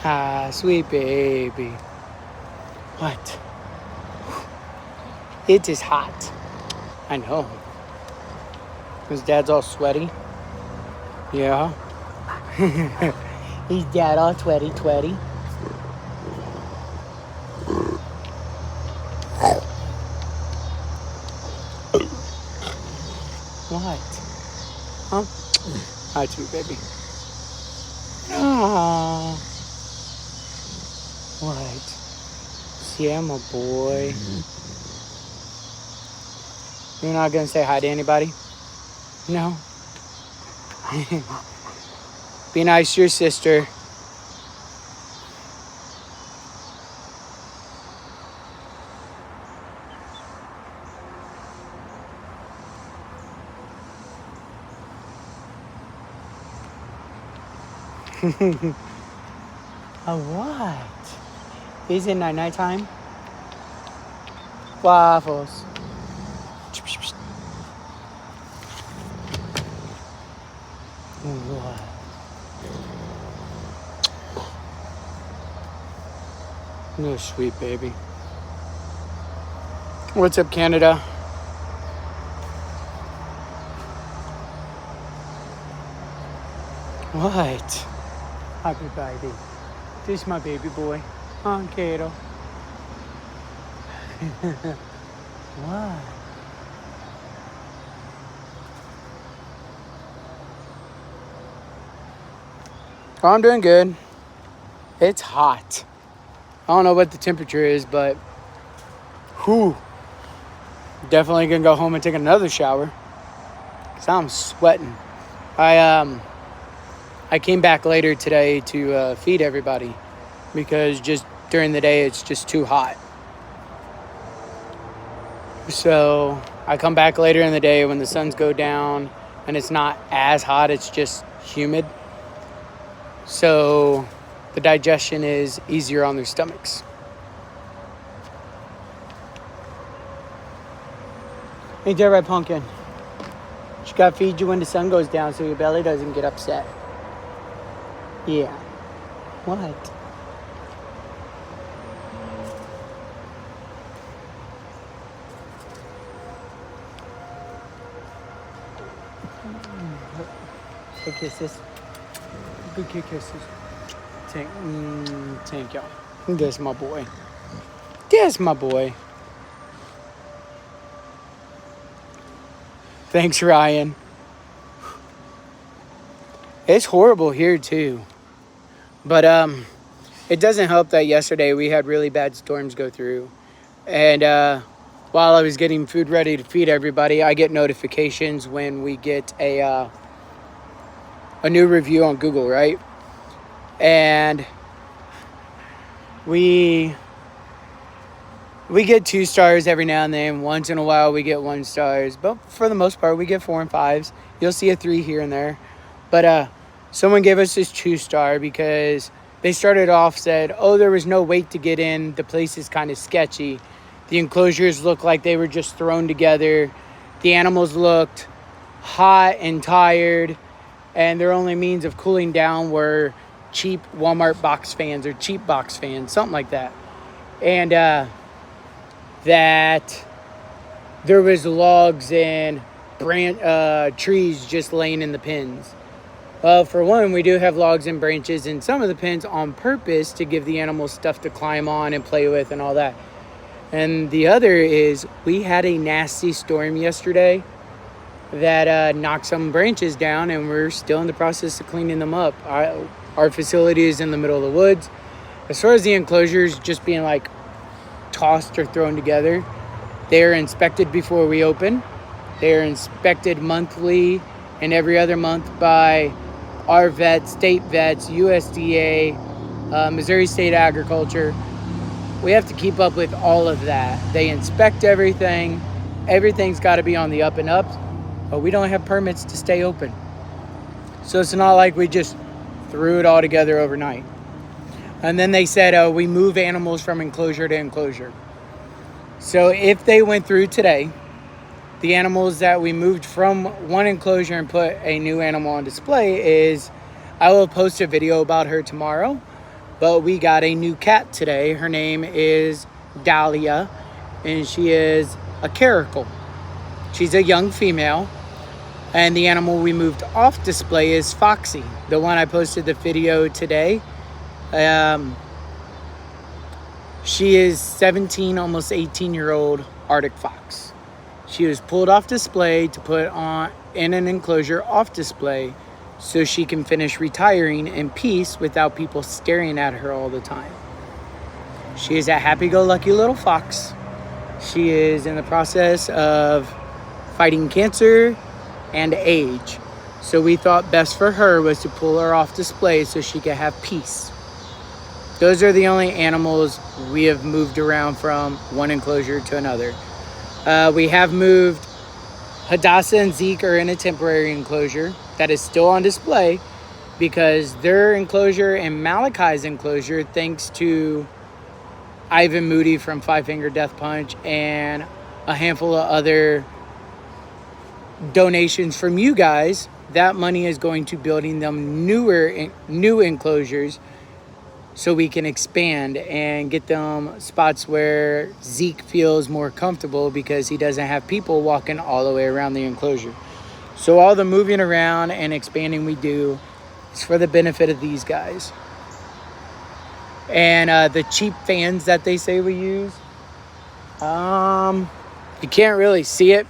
Ah, sweet baby. What? It is hot. I know. His dad's all sweaty. Yeah. His dad all twetty. What? Huh? Hi, sweet baby. Ah. What? Yeah, my boy. You're not gonna say hi to anybody? No? Be nice to your sister. A what? Is it nighttime? Waffles. What? No, sweet baby. What's up, Canada? What? Happy baby. This is my baby boy. Huh, Kato? What? Oh, I'm doing good. It's hot. I don't know what the temperature is, but whew. Definitely gonna go home and take another shower. Cause I'm sweating. I came back later today to feed everybody because just during the day it's just too hot. So I come back later in the day when the suns go down and it's not as hot, it's just humid. So the digestion is easier on their stomachs. Ain't that right, Pumpkin? You gotta feed you when the sun goes down so your belly doesn't get upset. Yeah. What? Good kisses. Good kisses. Thank y'all. There's my boy. There's my boy. Thanks, Ryan. It's horrible here too. But it doesn't help that yesterday we had really bad storms go through. And while I was getting food ready to feed everybody, I get notifications when we get a new review on Google, right? And we get 2 stars every now and then. Once in a while we get 1 stars, but for the most part we get 4 and 5s. You'll see a 3 here and there. But someone gave us this 2-star because they started off said, oh, there was no wait to get in. The place is kind of sketchy. The enclosures look like they were just thrown together. The animals looked hot and tired, and their only means of cooling down were cheap Walmart box fans or cheap box fans, something like that. And that there was logs and trees just laying in the pens. Well, for one, we do have logs and branches in some of the pens on purpose to give the animals stuff to climb on and play with and all that. And the other is we had a nasty storm yesterday that knocked some branches down, and we're still in the process of cleaning them up. Our facility is in the middle of the woods. As far as the enclosures just being like tossed or thrown together, they're inspected before we open. They're inspected monthly and every other month by our vets, state vets, USDA, Missouri State Agriculture. We have to keep up with all of that. They inspect everything. Everything's got to be on the up and up, but we don't have permits to stay open. So it's not like we just threw it all together overnight. And then they said we move animals from enclosure to enclosure. So if they went through today, the animals that we moved from one enclosure and put a new animal on display is, I will post a video about her tomorrow. But we got a new cat today. Her name is Dahlia, and she is a caracal. She's a young female. And the animal we moved off display is Foxy, the one I posted the video today. She is 17, almost 18-year-old Arctic fox. She was pulled off display to put on in an enclosure off display so she can finish retiring in peace without people staring at her all the time. She is a happy-go-lucky little fox. She is in the process of fighting cancer and age. So we thought best for her was to pull her off display so she could have peace. Those are the only animals we have moved around from one enclosure to another. We have moved Hadassah and Zeke are in a temporary enclosure that is still on display because their enclosure and Malachi's enclosure, thanks to Ivan Moody from Five Finger Death Punch and a handful of other donations from you guys, that money is going to building them new enclosures so we can expand and get them spots where Zeke feels more comfortable because he doesn't have people walking all the way around the enclosure. So all the moving around and expanding we do is for the benefit of these guys. And the cheap fans that they say we use, you can't really see it,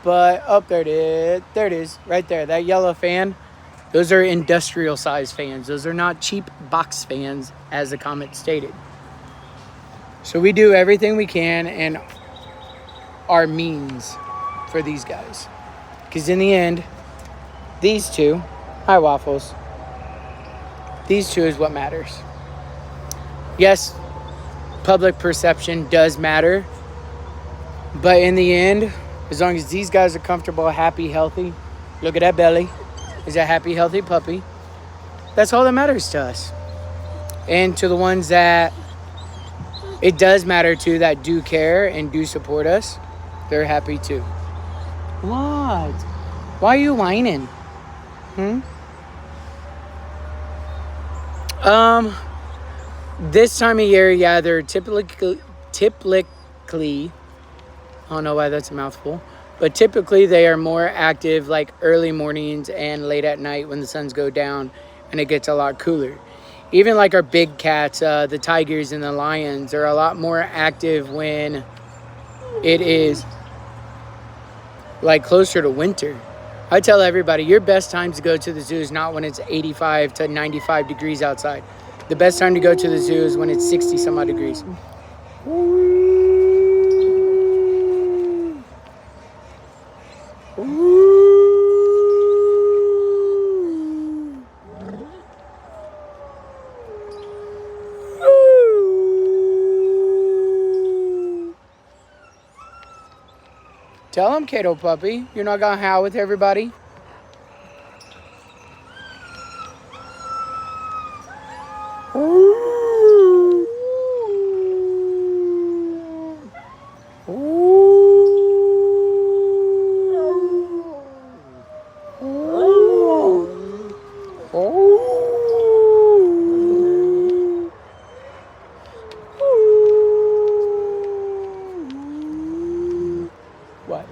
but there it is right there, that yellow fan. Those are industrial size fans. Those are not cheap box fans, as the comment stated. So we do everything we can in our means for these guys. Because in the end, these two, hi Waffles, these two is what matters. Yes, public perception does matter. But in the end, as long as these guys are comfortable, happy, healthy, look at that belly. Is a happy, healthy puppy. That's all that matters to us. And to the ones that it does matter to, that do care and do support us, they're happy too. What? Why are you whining? This time of year, yeah, they're typically, I don't know why that's a mouthful, but typically they are more active like early mornings and late at night when the suns go down and it gets a lot cooler. Even like our big cats, the tigers and the lions, are a lot more active when it is like closer to winter. I tell everybody, your best time to go to the zoo is not when it's 85 to 95 degrees outside. The best time to go to the zoo is when it's 60 some odd degrees. Tell him, Kato puppy, you're not gonna howl with everybody. What?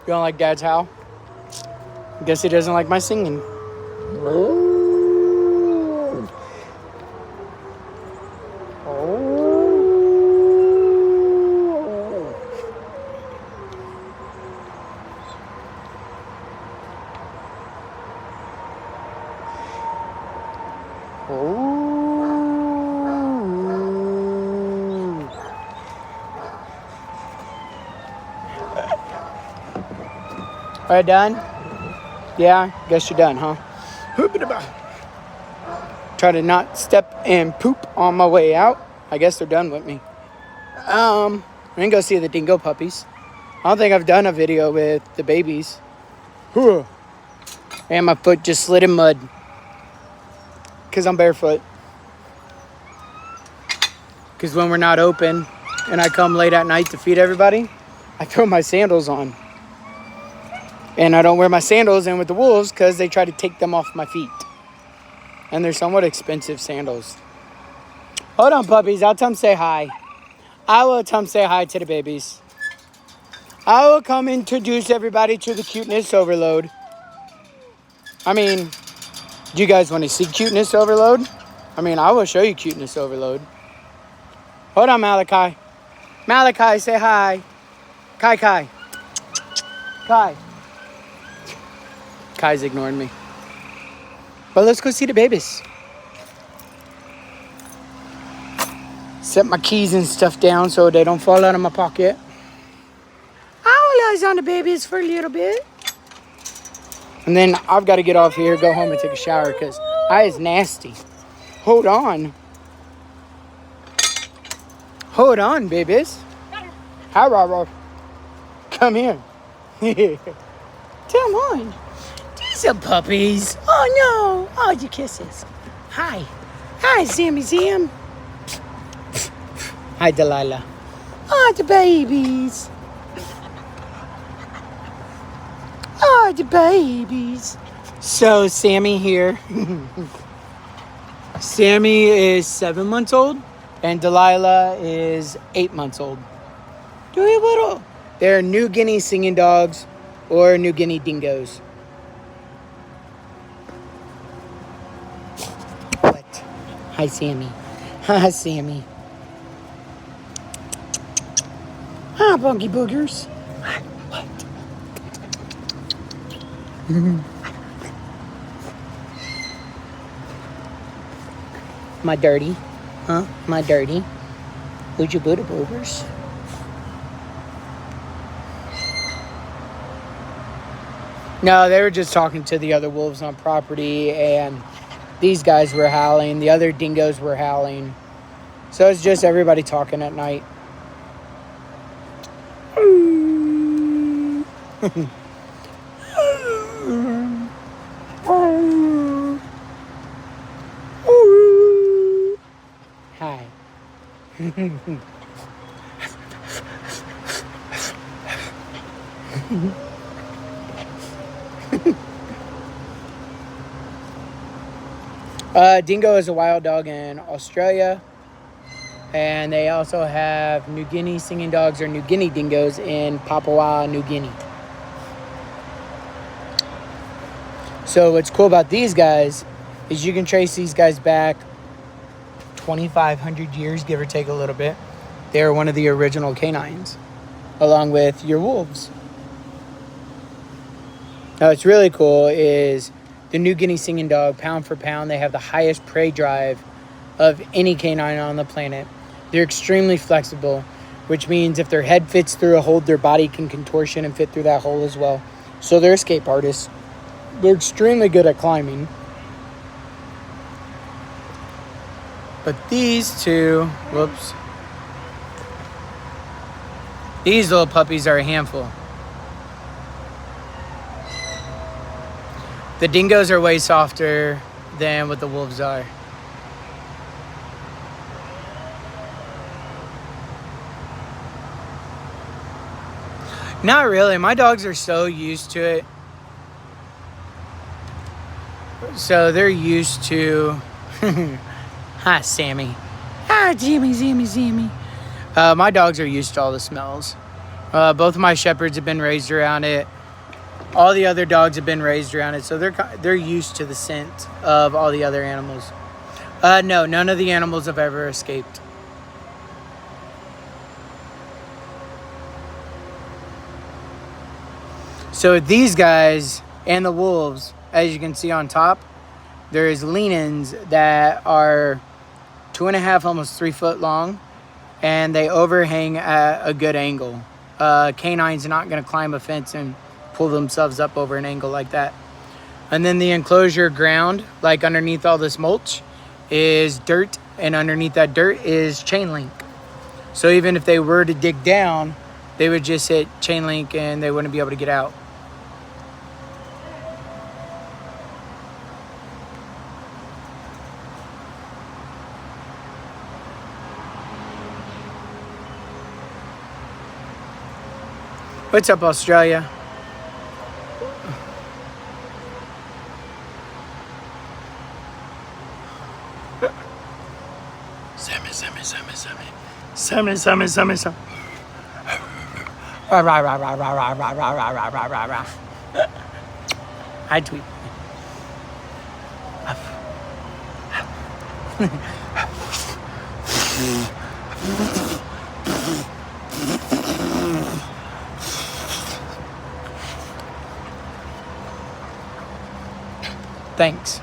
You don't like Dad's howl? Guess he doesn't like my singing. All right, done? Yeah, guess you're done, huh? Try to not step and poop on my way out. I guess they're done with me. I'm gonna go see the Dingo puppies. I don't think I've done a video with the babies. And my foot just slid in mud because I'm barefoot. Because when we're not open and I come late at night to feed everybody, I throw my sandals on. And I don't wear my sandals in with the wolves because they try to take them off my feet. And they're somewhat expensive sandals. Hold on, puppies. I'll come say hi. I will come say hi to the babies. I will come introduce everybody to the cuteness overload. I mean, do you guys want to see cuteness overload? I mean, I will show you cuteness overload. Hold on, Malachi. Malachi, say hi. Kai. Kai. Kai's ignoring me. But let's go see the babies. Set my keys and stuff down so they don't fall out of my pocket. I'll eyes on the babies for a little bit. And then I've got to get off here, go home and take a shower because I is nasty. Hold on. Hold on, babies. Hi, Rob. Come here. Come on. These are puppies. Oh, no. Oh, your kisses. Hi. Hi, Sammy Sam. Hi, Delilah. Oh, the babies. Oh, the babies. So, Sammy here. Sammy is 7 months old, and Delilah is 8 months old. Doing little. They're New Guinea singing dogs or New Guinea dingoes. What? Hi, Sammy. Hi, Sammy. Hi, Bunky Boogers. What? My dirty? Huh? My dirty? Would you booty boogers? No, they were just talking to the other wolves on property, and these guys were howling. The other dingoes were howling. So it's just everybody talking at night. Hi. Dingo is a wild dog in Australia, and they also have New Guinea singing dogs or New Guinea dingoes in Papua New Guinea. So what's cool about these guys is you can trace these guys back 2,500 years, give or take a little bit. They're one of the original canines, along with your wolves. Now, what's really cool is the New Guinea singing dog, pound for pound, they have the highest prey drive of any canine on the planet. They're extremely flexible, which means if their head fits through a hole, their body can contortion and fit through that hole as well. So they're escape artists. They're extremely good at climbing. But these two, these little puppies are a handful. The dingoes are way softer than what the wolves are. Not really. My dogs are so used to it. So they're used to... Hi, Sammy. Hi, Sammy. My dogs are used to all the smells. Both of my shepherds have been raised around it. All the other dogs have been raised around it, so they're used to the scent of all the other animals. No, none of the animals have ever escaped. So these guys and the wolves, as you can see on top, there's lean-ins that are 2.5, almost 3 foot long, and they overhang at a good angle. Canine's not going to climb a fence and pull themselves up over an angle like that. And then the enclosure ground, like underneath all this mulch, is dirt, and underneath that dirt is chain link. So even if they were to dig down, they would just hit chain link and they wouldn't be able to get out. What's up, Australia? I tweet. Thanks.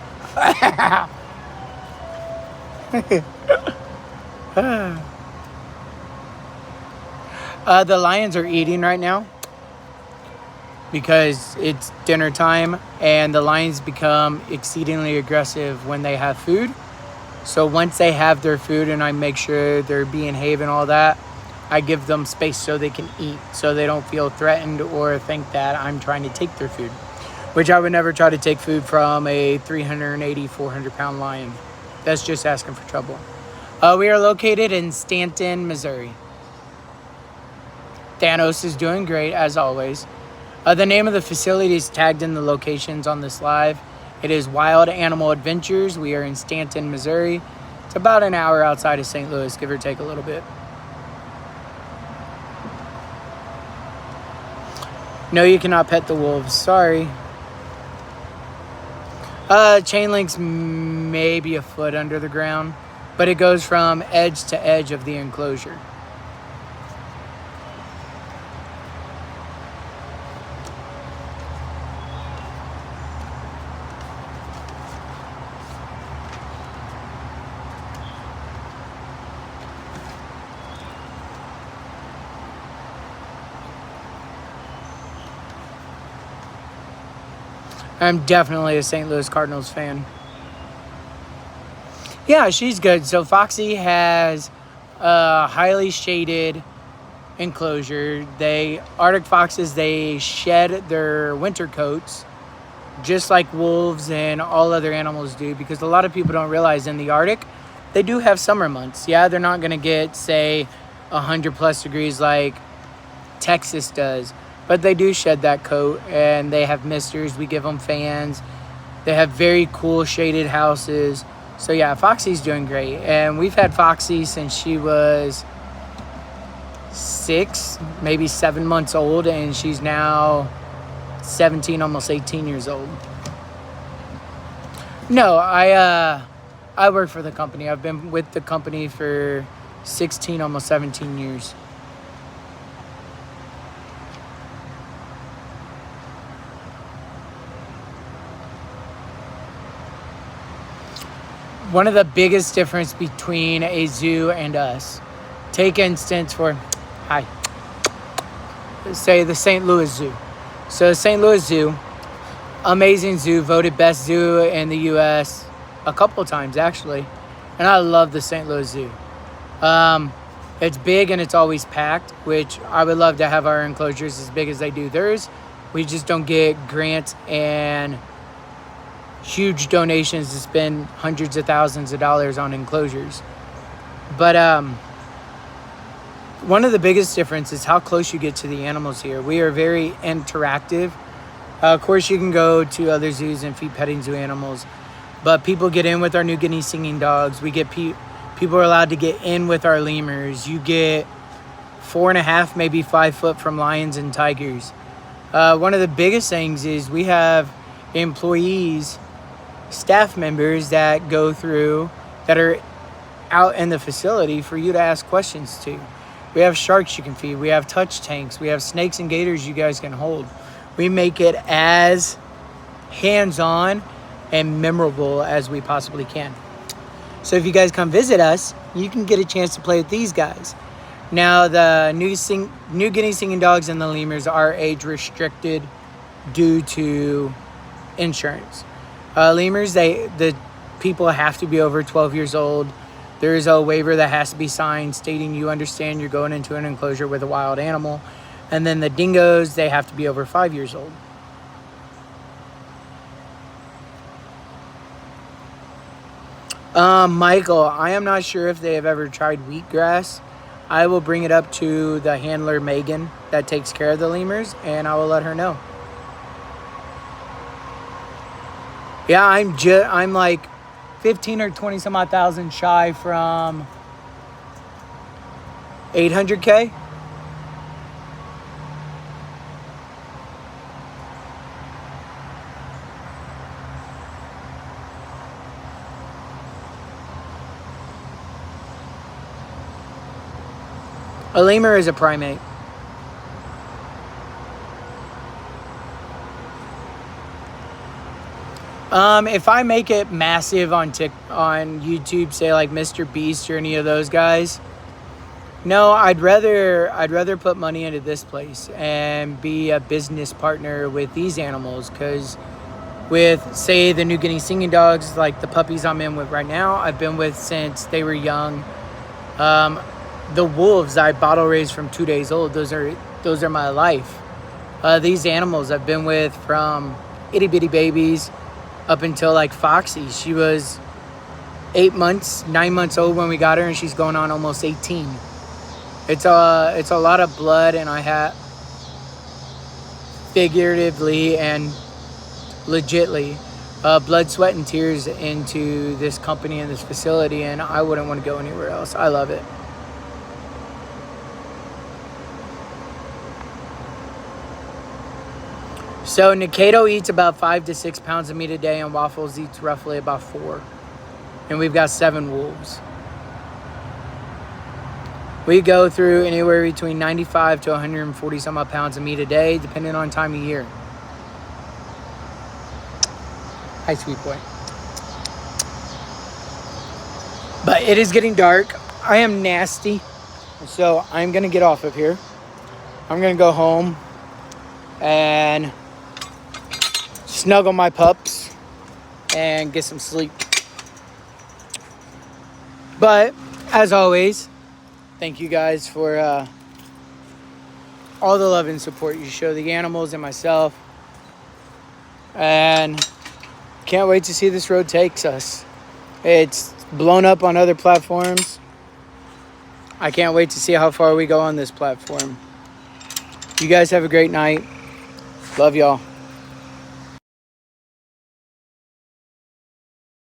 The lions are eating right now because it's dinner time, and the lions become exceedingly aggressive when they have food. So once they have their food and I make sure they're being behaved and all that, I give them space so they can eat, so they don't feel threatened or think that I'm trying to take their food, which I would never try to take food from a 380, 400-pound lion. That's just asking for trouble. We are located in Stanton, Missouri. Thanos is doing great, as always. The name of the facility is tagged in the locations on this live. It is Wild Animal Adventures. We are in Stanton, Missouri. It's about an hour outside of St. Louis, give or take a little bit. No, you cannot pet the wolves. Sorry. Chain link's maybe a foot under the ground, but it goes from edge to edge of the enclosure. I'm definitely a St. Louis Cardinals fan. Yeah, she's good. So Foxy has a highly shaded enclosure. Arctic foxes, they shed their winter coats just like wolves and all other animals do, because a lot of people don't realize in the Arctic, they do have summer months. Yeah, they're not going to get, say, 100 plus degrees like Texas does. But they do shed that coat, and they have misters. We give them fans. They have very cool shaded houses. So yeah, Foxy's doing great. And we've had Foxy since she was 6, maybe 7 months old, and she's now 17, almost 18 years old. No, I work for the company. I've been with the company for 16, almost 17 years. One of the biggest difference between a zoo and us. Take instance for, say the St. Louis Zoo. So St. Louis Zoo, amazing zoo, voted best zoo in the U.S. a couple times actually. And I love the St. Louis Zoo. It's big and it's always packed, which I would love to have our enclosures as big as they do theirs. We just don't get grants and huge donations to spend hundreds of thousands of dollars on enclosures. But one of the biggest differences is how close you get to the animals here. We are very interactive. Of course, you can go to other zoos and feed petting zoo animals, but people get in with our New Guinea singing dogs. We get people are allowed to get in with our lemurs. You get 4.5, maybe 5 foot from lions and tigers. One of the biggest things is we have employees, staff members that go through, that are out in the facility for you to ask questions to. We have sharks you can feed. We have touch tanks. We have snakes and gators you guys can hold. We make it as hands-on and memorable as we possibly can. So if you guys come visit us, you can get a chance to play with these guys. Now, the New Guinea singing dogs and the lemurs are age restricted due to insurance. Lemurs, the people have to be over 12 years old. There is a waiver that has to be signed stating you understand you're going into an enclosure with a wild animal. And then the dingoes, they have to be over 5 years old. Michael, I am not sure if they have ever tried wheatgrass. I will bring it up to the handler, Megan, that takes care of the lemurs, and I will let her know. Yeah, I'm like 15 or 20 some odd thousand shy from 800K? A lemur is a primate. If I make it massive on YouTube, say like Mr. Beast or any of those guys, no, I'd rather put money into this place and be a business partner with these animals. Because with, say, the New Guinea singing dogs, like the puppies I'm in with right now, I've been with since they were young. The wolves I bottle raised from 2 days old. Those are my life. These animals I've been with from itty bitty babies up until like Foxy. She was 9 months old when we got her, and she's going on almost 18. It's a lot of blood, and I have figuratively and legitly blood, sweat, and tears into this company and this facility, and I wouldn't want to go anywhere else. I love it. So Nikado eats about 5 to 6 pounds of meat a day, and Waffles eats roughly about 4. And we've got 7 wolves. We go through anywhere between 95 to 140 some odd pounds of meat a day, depending on time of year. Hi, sweet boy. But it is getting dark. I am nasty, so I'm going to get off of here. I'm going to go home and snuggle my pups and get some sleep. But as always, thank you guys for all the love and support you show the animals and myself, and can't wait to see this road takes us. It's blown up on other platforms. I can't wait to see how far we go on this platform. You guys have a great night. Love y'all.